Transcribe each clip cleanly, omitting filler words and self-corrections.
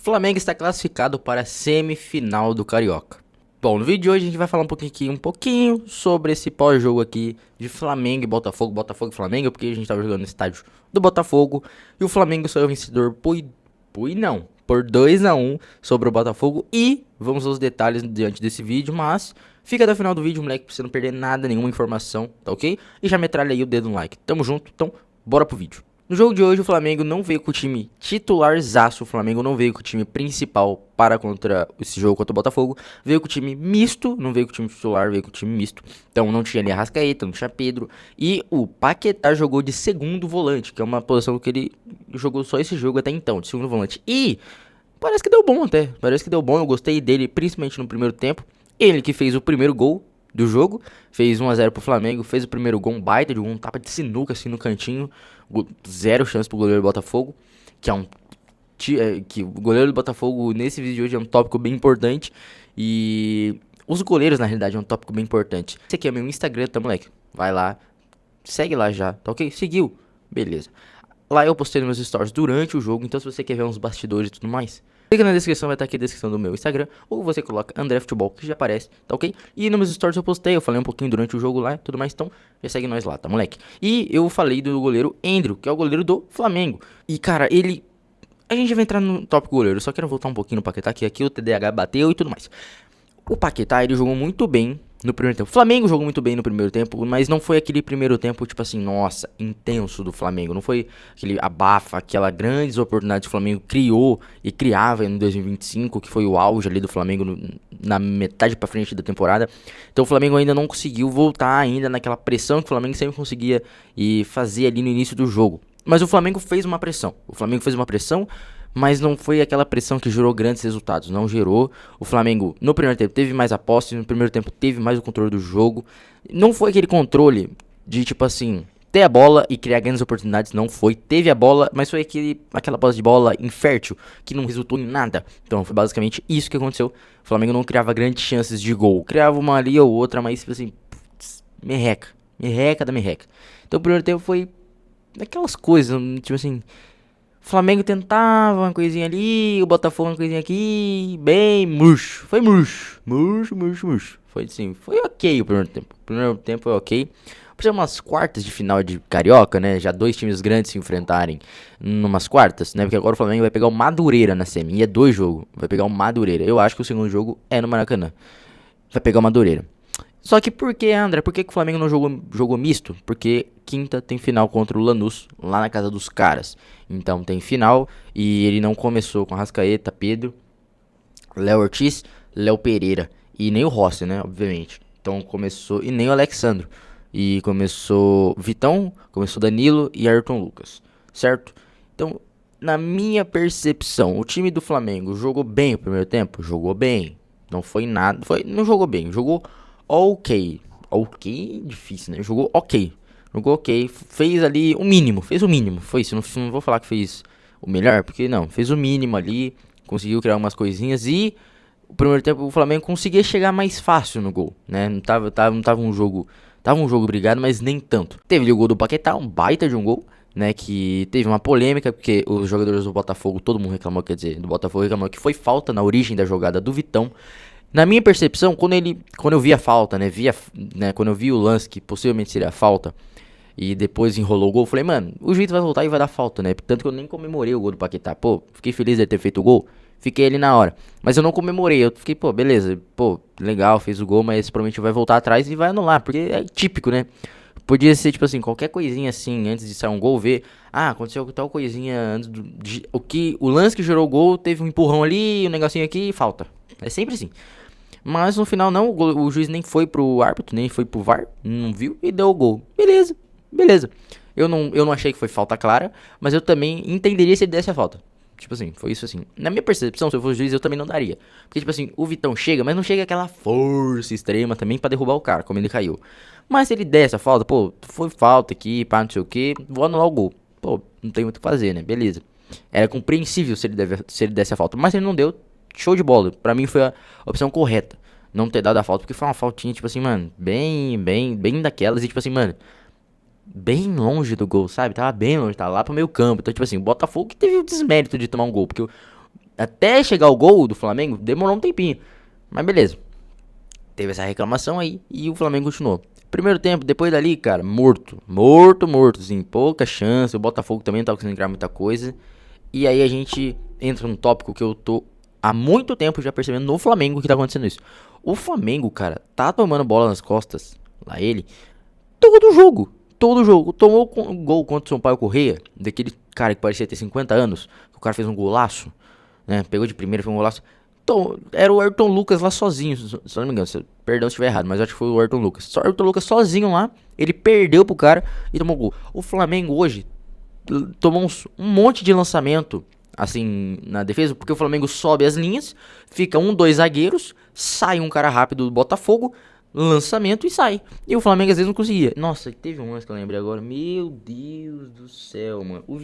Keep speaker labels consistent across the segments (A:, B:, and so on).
A: Flamengo está classificado para a semifinal do Carioca. Bom, no vídeo de hoje a gente vai falar um pouquinho sobre esse pós-jogo aqui de Flamengo e Botafogo, Botafogo e Flamengo, porque a gente estava jogando no estádio do Botafogo e o Flamengo saiu vencedor por 2-1 sobre o Botafogo. E vamos aos detalhes diante desse vídeo, mas fica até o final do vídeo, moleque, pra você não perder nada, nenhuma informação, tá ok? E já metralha aí o dedo no like. Tamo junto, então bora pro vídeo. No jogo de hoje o Flamengo não veio com o time titularzaço, o Flamengo não veio com o time principal para contra esse jogo contra o Botafogo, veio com o time misto, não veio com o time titular, veio com o time misto. Então não tinha ali Arrascaeta, não tinha Pedro, e o Paquetá jogou de segundo volante, que é uma posição que ele jogou só esse jogo até então, de segundo volante. E parece que deu bom até, eu gostei dele, principalmente no primeiro tempo. Ele que fez o primeiro gol do jogo, fez 1-0 pro Flamengo, fez o primeiro gol, um baita de um tapa de sinuca assim no cantinho, zero chance pro goleiro do Botafogo, que o goleiro do Botafogo nesse vídeo de hoje é um tópico bem importante, e os goleiros na realidade é um tópico bem importante. Esse aqui é meu Instagram, tá moleque? Vai lá, segue lá já, tá ok? Seguiu? Beleza. Lá eu postei nos meus stories durante o jogo, então se você quer ver uns bastidores e tudo mais, clica na descrição, vai estar aqui a descrição do meu Instagram, ou você coloca André Futebol, que já aparece, tá ok? E nos meus stories eu postei, eu falei um pouquinho durante o jogo lá e tudo mais, então já segue nós lá, tá moleque? E eu falei do goleiro Endriel, que é o goleiro do Flamengo. E cara, a gente vai entrar no tópico goleiro, eu só quero voltar um pouquinho no Paquetá, que aqui o TDAH bateu e tudo mais. O Paquetá, ele jogou muito bem no primeiro tempo. O Flamengo jogou muito bem no primeiro tempo, mas não foi aquele primeiro tempo, tipo assim, nossa, intenso do Flamengo. Não foi aquele abafa, aquela grandes oportunidade que o Flamengo criou e criava em 2025, que foi o auge ali do Flamengo na metade pra frente da temporada. Então o Flamengo ainda não conseguiu voltar ainda naquela pressão que o Flamengo sempre conseguia e fazer ali no início do jogo. Mas o Flamengo fez uma pressão. Mas não foi aquela pressão que gerou grandes resultados, não gerou. O Flamengo no primeiro tempo teve mais a posse, no primeiro tempo teve mais o controle do jogo. Não foi aquele controle de tipo assim, ter a bola e criar grandes oportunidades, não foi. Teve a bola, mas foi aquela posse de bola infértil que não resultou em nada. Então foi basicamente isso que aconteceu. O Flamengo não criava grandes chances de gol, criava uma ali ou outra, mas tipo assim, merreca da merreca. Então o primeiro tempo foi aquelas coisas, tipo assim, o Flamengo tentava uma coisinha ali, o Botafogo uma coisinha aqui, bem murcho. Foi murcho. Foi assim, foi ok o primeiro tempo. O primeiro tempo foi ok. Por ser umas quartas de final de Carioca, né? Já dois times grandes se enfrentarem numas quartas, né? Porque agora o Flamengo vai pegar o Madureira na semi. E é 2 jogos. Vai pegar o Madureira. Eu acho que o segundo jogo é no Maracanã. Vai pegar o Madureira. Só que por que, André? Por que o Flamengo não jogou misto? Porque quinta tem final contra o Lanús, lá na casa dos caras. Então tem final e ele não começou com Arrascaeta, Pedro, Léo Ortiz, Léo Pereira e nem o Rossi, né? Obviamente. Então começou, e nem o Alexandro. E começou Vitão, começou Danilo e Ayrton Lucas, certo? Então, na minha percepção, o time do Flamengo jogou bem o primeiro tempo? Jogou bem. Não foi nada, não jogou bem, jogou ok. Ok, difícil, né? Jogou ok. Fez ali o mínimo. Foi isso. Não vou falar que fez o melhor, porque não. Fez o mínimo ali. Conseguiu criar umas coisinhas. E o primeiro tempo o Flamengo conseguia chegar mais fácil no gol, né? Não tava um jogo. Tava um jogo brigado, mas nem tanto. Teve ali o gol do Paquetá, um baita de um gol, né? Que teve uma polêmica, porque os jogadores do Botafogo, todo mundo reclamou, quer dizer, do Botafogo reclamou que foi falta na origem da jogada do Vitão. Na minha percepção, quando eu vi a falta, né, quando eu vi o lance que possivelmente seria a falta, e depois enrolou o gol, eu falei, mano, o juiz vai voltar e vai dar falta, né, tanto que eu nem comemorei o gol do Paquetá, pô, fiquei feliz de ter feito o gol, fiquei ali na hora, mas eu não comemorei, eu fiquei, pô, beleza, pô, legal, fez o gol, mas provavelmente vai voltar atrás e vai anular, porque é típico, né, podia ser, tipo assim, qualquer coisinha assim, antes de sair um gol, ver, aconteceu tal coisinha antes o lance que gerou o gol, teve um empurrão ali, um negocinho aqui, falta, é sempre assim. Mas no final não, o juiz nem foi pro árbitro, nem foi pro VAR, não viu e deu o gol. Beleza. Eu não achei que foi falta clara, mas eu também entenderia se ele desse a falta. Tipo assim, foi isso assim. Na minha percepção, se eu fosse juiz, eu também não daria. Porque, tipo assim, o Vitão chega, mas não chega aquela força extrema também pra derrubar o cara, como ele caiu. Mas se ele desse a falta, pô, foi falta aqui, pá, não sei o que, vou anular o gol. Pô, não tem muito o que fazer, né? Beleza. Era compreensível se ele desse a falta, mas ele não deu. Show de bola. Pra mim foi a opção correta. Não ter dado a falta, porque foi uma faltinha, tipo assim, mano, bem daquelas. E tipo assim, mano, bem longe do gol, sabe? Tava bem longe, tava lá pro meio campo. Então, tipo assim, o Botafogo que teve o desmérito de tomar um gol. Porque Até chegar o gol do Flamengo, demorou um tempinho. Mas beleza. Teve essa reclamação aí e o Flamengo continuou. Primeiro tempo, depois dali, cara, morto. Morto, assim, pouca chance. O Botafogo também não tava conseguindo criar muita coisa. E aí a gente entra num tópico que eu tô há muito tempo já percebendo no Flamengo que tá acontecendo isso. O Flamengo, cara, tá tomando bola nas costas, lá ele, todo jogo. Todo jogo. Tomou um gol contra o Sampaio Corrêa, daquele cara que parecia ter 50 anos. O cara fez um golaço, né? Pegou de primeira, fez um golaço. Então, era o Ayrton Lucas lá sozinho, se não me engano, perdão se estiver errado, mas acho que foi o Ayrton Lucas. Só o Ayrton Lucas sozinho lá, ele perdeu pro cara e tomou gol. O Flamengo hoje tomou um monte de lançamento, assim, na defesa, porque o Flamengo sobe as linhas, fica dois zagueiros, sai um cara rápido do Botafogo, lançamento e sai. E o Flamengo às vezes não conseguia. Nossa, teve um lance que eu lembrei agora, meu Deus do céu, mano, o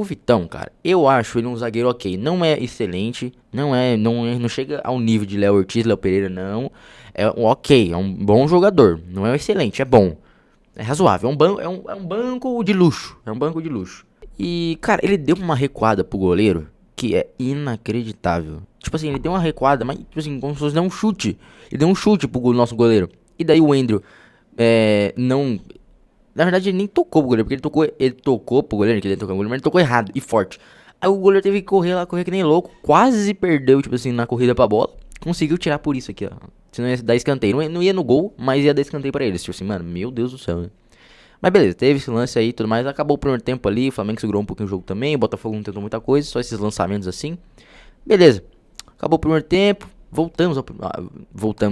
A: Vitão, cara, eu acho ele um zagueiro ok. Não é excelente, não chega ao nível de Léo Ortiz, Léo Pereira, não. É um ok, é um bom jogador. Não é excelente, é bom. É razoável, é um banco de luxo. É um banco de luxo. E, cara, ele deu uma recuada pro goleiro que é inacreditável. Tipo assim, ele deu uma recuada, mas, tipo assim, como se fosse dar um chute. Ele deu um chute pro nosso goleiro. E daí o Andrew, não. Na verdade, ele nem tocou pro goleiro, porque ele tocou pro goleiro, que ele tocou pro goleiro, mas ele tocou errado e forte. Aí o goleiro teve que correr lá, correr que nem louco, quase perdeu, tipo assim, na corrida pra bola. Conseguiu tirar por isso aqui, ó. Senão ia dar escanteio. Não ia no gol, mas ia dar escanteio pra eles. Tipo assim, mano, meu Deus do céu, né? Mas beleza, teve esse lance aí e tudo mais. Acabou o primeiro tempo ali, o Flamengo segurou um pouquinho o jogo também. O Botafogo não tentou muita coisa, só esses lançamentos assim. Beleza, acabou o primeiro tempo. Voltamos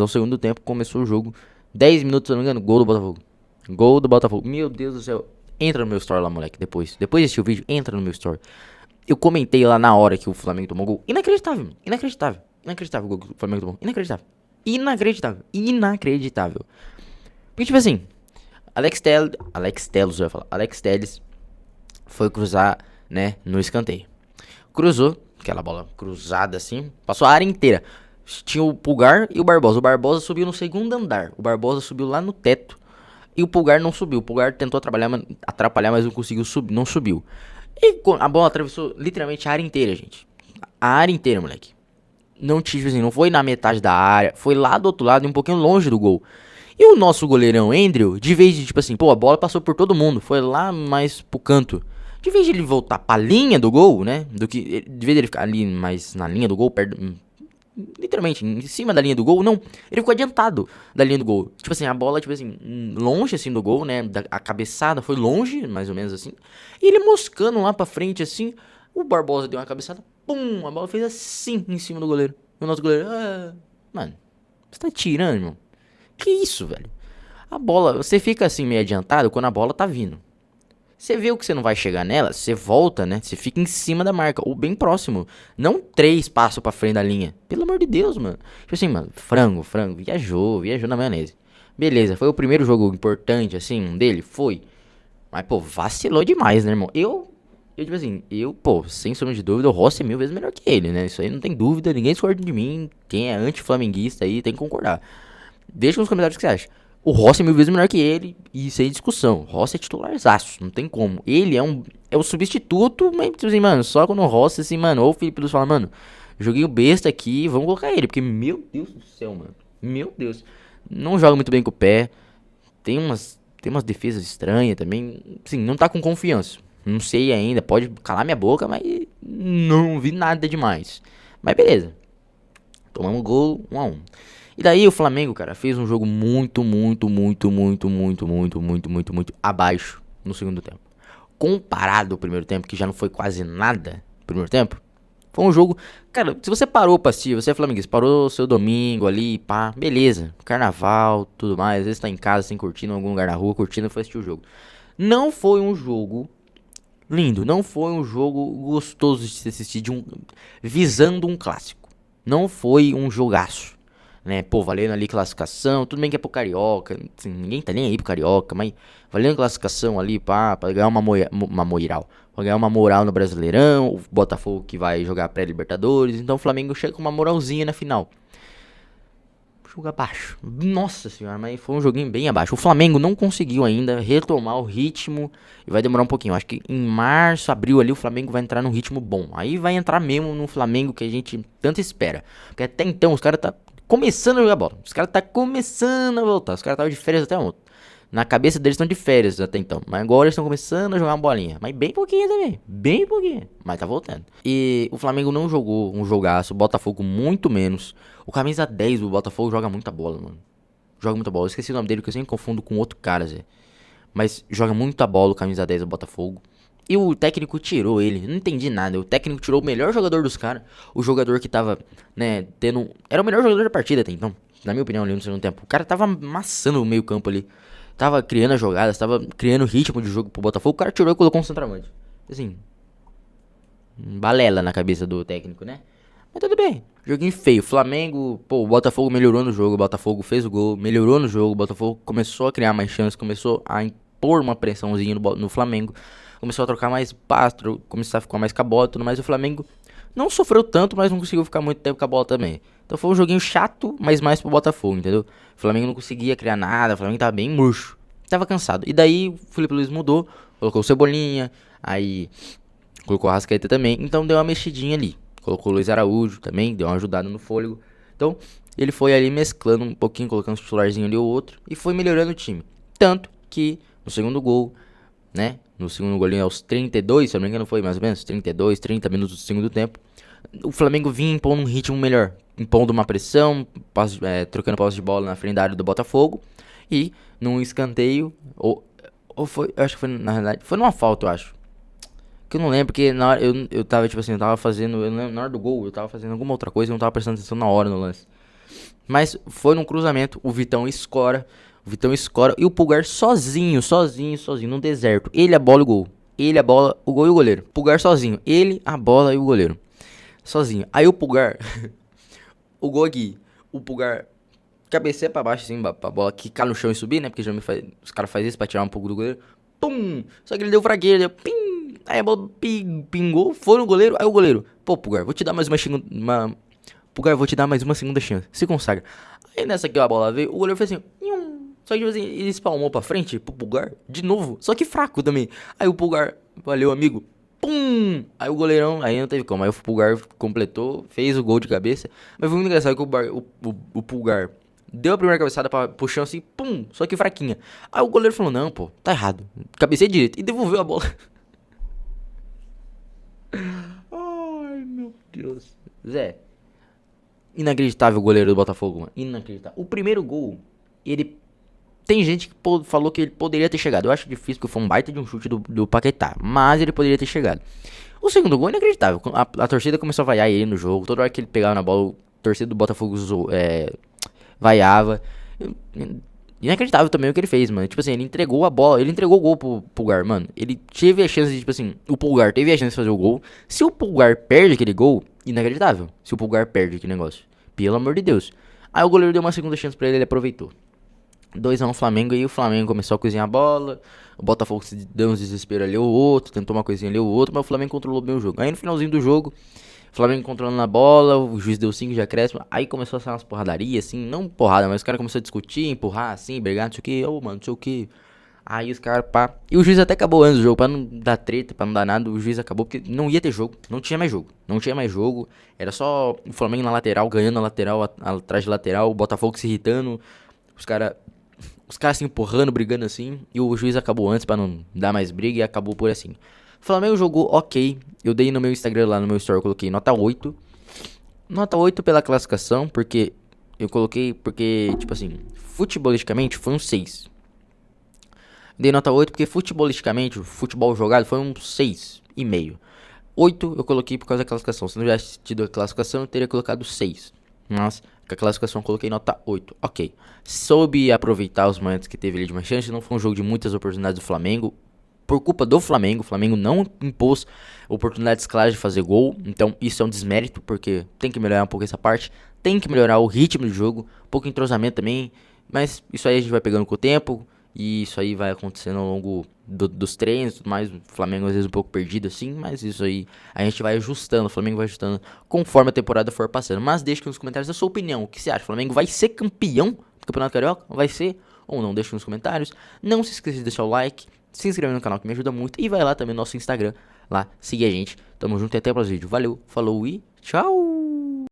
A: ao segundo tempo, começou o jogo. 10 minutos, se não me engano, gol do Botafogo. Gol do Botafogo. Meu Deus do céu. Entra no meu story lá, moleque. Depois de assistir o vídeo, entra no meu story. Eu comentei lá na hora que o Flamengo tomou gol. Inacreditável, mano. Inacreditável. Inacreditável o gol que o Flamengo tomou. Inacreditável. Inacreditável. Inacreditável. Porque, tipo assim, Alex Telles, eu ia falar. Alex Telles foi cruzar, né, no escanteio. Cruzou, aquela bola cruzada assim, passou a área inteira. Tinha o Pulgar e o Barbosa. O Barbosa subiu no segundo andar. O Barbosa subiu lá no teto. E o Pulgar não subiu. O Pulgar tentou atrapalhar, mas não conseguiu subir. Não subiu. E a bola atravessou literalmente a área inteira, gente. A área inteira, moleque. Não tive assim, não foi na metade da área. Foi lá do outro lado, um pouquinho longe do gol. E o nosso goleirão Andrew, de vez de tipo assim, pô, a bola passou por todo mundo. Foi lá mais pro canto. De vez de ele voltar pra linha do gol, né? De vez de ele ficar ali mais na linha do gol, perto, literalmente, em cima da linha do gol, não. Ele ficou adiantado da linha do gol. Tipo assim, a bola, tipo assim, longe assim do gol, né? A cabeçada foi longe, mais ou menos assim. E ele moscando lá pra frente, assim. O Barbosa deu uma cabeçada, pum! A bola fez assim em cima do goleiro. E o nosso goleiro, mano, você tá tirando, irmão? Que isso, velho? A bola, você fica assim meio adiantado quando a bola tá vindo. Você vê o que você não vai chegar nela, você volta, né? Você fica em cima da marca, ou bem próximo. Não 3 passos pra frente da linha. Pelo amor de Deus, mano. Tipo assim, mano, frango. Viajou na maionese. Beleza, foi o primeiro jogo importante, assim, dele? Foi. Mas, pô, vacilou demais, né, irmão? Tipo assim, pô, sem sombra de dúvida, o Rossi é 1000 vezes melhor que ele, né? Isso aí não tem dúvida, ninguém discorda de mim. Quem é anti-flamenguista aí tem que concordar. Deixa nos comentários o que você acha. O Rossi é 1000 vezes melhor que ele, e sem discussão. O Rossi é titularzaço, não tem como. Ele é o substituto, mas assim, mano, só quando o Rossi, assim, mano, ou o Felipe Luiz fala, mano, joguei o besta aqui, vamos colocar ele, porque, meu Deus do céu, mano, meu Deus, não joga muito bem com o pé, tem umas defesas estranhas também, assim, não tá com confiança, não sei ainda, pode calar minha boca, mas não vi nada demais. Mas beleza, tomamos gol, 1-1. E daí o Flamengo, cara, fez um jogo muito abaixo no segundo tempo. Comparado ao primeiro tempo, que já não foi quase nada no primeiro tempo, foi um jogo... Cara, se você parou pra assistir, você é flamenguista, parou seu domingo ali, pá, beleza, carnaval, tudo mais, às vezes tá em casa, sem curtindo, em algum lugar na rua, curtindo e foi assistir o jogo. Não foi um jogo lindo, não foi um jogo gostoso de se assistir, visando um clássico. Não foi um jogaço. Né, pô, valendo ali classificação, tudo bem que é pro Carioca, assim, ninguém tá nem aí pro Carioca, mas valendo classificação ali, pá, pra ganhar uma moral, pra ganhar uma moral no Brasileirão, o Botafogo que vai jogar pré-Libertadores, então o Flamengo chega com uma moralzinha na final. Jogo abaixo. Nossa senhora, mas foi um joguinho bem abaixo. O Flamengo não conseguiu ainda retomar o ritmo e vai demorar um pouquinho. Acho que em março, abril ali, o Flamengo vai entrar num ritmo bom. Aí vai entrar mesmo no Flamengo que a gente tanto espera. Porque até então os caras tá começando a jogar bola. Os caras tá começando a voltar. Os caras estavam de férias até ontem. Na cabeça deles estão de férias até então. Mas agora eles estão começando a jogar uma bolinha. Mas bem pouquinho também. Bem pouquinho. Mas tá voltando. E o Flamengo não jogou um jogaço. O Botafogo muito menos. O camisa 10 do Botafogo joga muita bola, mano. Joga muita bola. Eu esqueci o nome dele que eu sempre confundo com outro cara, Zé. Mas joga muita bola o camisa 10 do Botafogo. E o técnico tirou ele. Não entendi nada. O técnico tirou o melhor jogador dos caras. O jogador que tava, né, tendo. Era o melhor jogador da partida até então. Na minha opinião, ali no segundo tempo. O cara tava amassando o meio campo ali. Tava criando as jogadas, tava criando ritmo de jogo pro Botafogo. O cara tirou e colocou um centroavante. Assim, balela na cabeça do técnico, né? Mas tudo bem. Joguinho feio. Flamengo, pô, o Botafogo melhorou no jogo. O Botafogo fez o gol, melhorou no jogo. O Botafogo começou a criar mais chances, começou a impor uma pressãozinha no Flamengo. Começou a trocar mais passo, começou a ficar mais com a bola e tudo mais. O Flamengo não sofreu tanto, mas não conseguiu ficar muito tempo com a bola também. Então foi um joguinho chato, mas mais pro Botafogo, entendeu? O Flamengo não conseguia criar nada, o Flamengo tava bem murcho. Tava cansado. E daí o Felipe Luiz mudou, colocou o Cebolinha, aí colocou a Arrascaeta também. Então deu uma mexidinha ali. Colocou o Luiz Araújo também, deu uma ajudada no fôlego. Então ele foi ali mesclando um pouquinho, colocando um titularzinho ali ou outro. E foi melhorando o time. Tanto que no segundo gol, né? No segundo golinho aos 32, se eu não me engano foi mais ou menos 32, 30 minutos do segundo tempo. O Flamengo vinha impondo um ritmo melhor, impondo uma pressão, trocando posse de bola na frente da área do Botafogo. E num escanteio, ou foi, eu acho que foi na realidade, foi numa falta, eu acho. Que eu não lembro, porque na hora eu tava tipo assim, eu tava fazendo, eu não lembro, na hora do gol, eu tava fazendo alguma outra coisa e não tava prestando atenção na hora no lance. Mas foi num cruzamento, o Vitão escora e o Pulgar sozinho, no deserto. Ele, a bola e o gol. Ele, a bola, o gol e o goleiro. Pulgar sozinho. Ele, a bola e o goleiro. Sozinho. Aí o Pulgar, o gol aqui, o Pulgar cabeceia pra baixo, assim, pra bola quicar no chão e subir, né? Porque já os caras fazem isso pra tirar um pouco do goleiro. Pum! Só que ele deu fraqueira, deu pim! Aí a bola pingou, foi no goleiro, aí o goleiro. Pô, Pulgar, vou te dar mais Pulgar, vou te dar mais uma segunda chance. Se consagra. Aí nessa aqui a bola veio, o goleiro fez assim. Só que tipo assim, ele espalmou pra frente pro Pulgar de novo. Só que fraco também. Aí o Pulgar, valeu amigo. Pum! Aí o goleirão, aí não teve como. Aí o Pulgar completou, fez o gol de cabeça. Mas foi muito engraçado que o Pulgar deu a primeira cabeçada pro chão assim, pum! Só que fraquinha. Aí o goleiro falou: não, pô, tá errado. Cabecei direito. E devolveu a bola. Ai, meu Deus. Zé. Inacreditável o goleiro do Botafogo, mano. Inacreditável. O primeiro gol, ele. Tem gente que falou que ele poderia ter chegado. Eu acho difícil, porque foi um baita de um chute do Paquetá. Mas ele poderia ter chegado. O segundo gol é inacreditável. A torcida começou a vaiar ele no jogo. Toda hora que ele pegava na bola, a torcida do Botafogo vaiava. Inacreditável também o que ele fez, mano. Tipo assim, ele entregou a bola, ele entregou o gol pro Pulgar, mano. Ele teve a chance de, tipo assim, o Pulgar teve a chance de fazer o gol. Se o Pulgar perde aquele gol, inacreditável. Se o Pulgar perde aquele negócio. Pelo amor de Deus. Aí o goleiro deu uma segunda chance pra ele, ele aproveitou. 2-1 Flamengo, e o Flamengo começou a cozinhar a bola. O Botafogo se deu uns desespero ali ou outro, tentou uma coisinha ali ou outro, mas o Flamengo controlou bem o jogo. Aí no finalzinho do jogo, o Flamengo controlando a bola, o juiz deu 5 de acréscimo. Aí começou a sair umas porradarias, assim, não porrada, mas os caras começaram a discutir, empurrar, assim, brigar, não sei o que, mano, não sei o que. Aí os caras, pá. E o juiz até acabou antes do jogo, pra não dar treta, pra não dar nada. O juiz acabou porque não ia ter jogo, não tinha mais jogo. Não tinha mais jogo, era só o Flamengo na lateral, ganhando na lateral, atrás de lateral, o Botafogo se irritando, os caras se empurrando, brigando assim. E o juiz acabou antes pra não dar mais briga e acabou por assim. O Flamengo jogou ok. Eu dei no meu Instagram lá no meu story, eu coloquei nota 8. Nota 8 pela classificação, porque eu coloquei, porque, tipo assim, futebolisticamente foi um 6. Dei nota 8 porque futebolisticamente, o futebol jogado foi um 6,5. 8 eu coloquei por causa da classificação. Se não tivesse tido a classificação, eu teria colocado 6. Mas com a classificação eu coloquei nota 8. Ok. Soube aproveitar os momentos que teve ali de uma chance. Não foi um jogo de muitas oportunidades do Flamengo. Por culpa do Flamengo, o Flamengo não impôs oportunidades claras de fazer gol. Então isso é um desmérito, porque tem que melhorar um pouco essa parte. Tem que melhorar o ritmo do jogo, um pouco de entrosamento também. Mas isso aí a gente vai pegando com o tempo. E isso aí vai acontecendo ao longo dos treinos, tudo mais. O Flamengo às vezes um pouco perdido assim, mas isso aí a gente vai ajustando. O Flamengo vai ajustando conforme a temporada for passando. Mas deixa aqui nos comentários a sua opinião. O que você acha? O Flamengo vai ser campeão do Campeonato Carioca? Vai ser ou não? Deixa nos comentários. Não se esqueça de deixar o like, se inscrever no canal que me ajuda muito. E vai lá também no nosso Instagram, lá, seguir a gente. Tamo junto e até o próximo vídeo. Valeu, falou e tchau!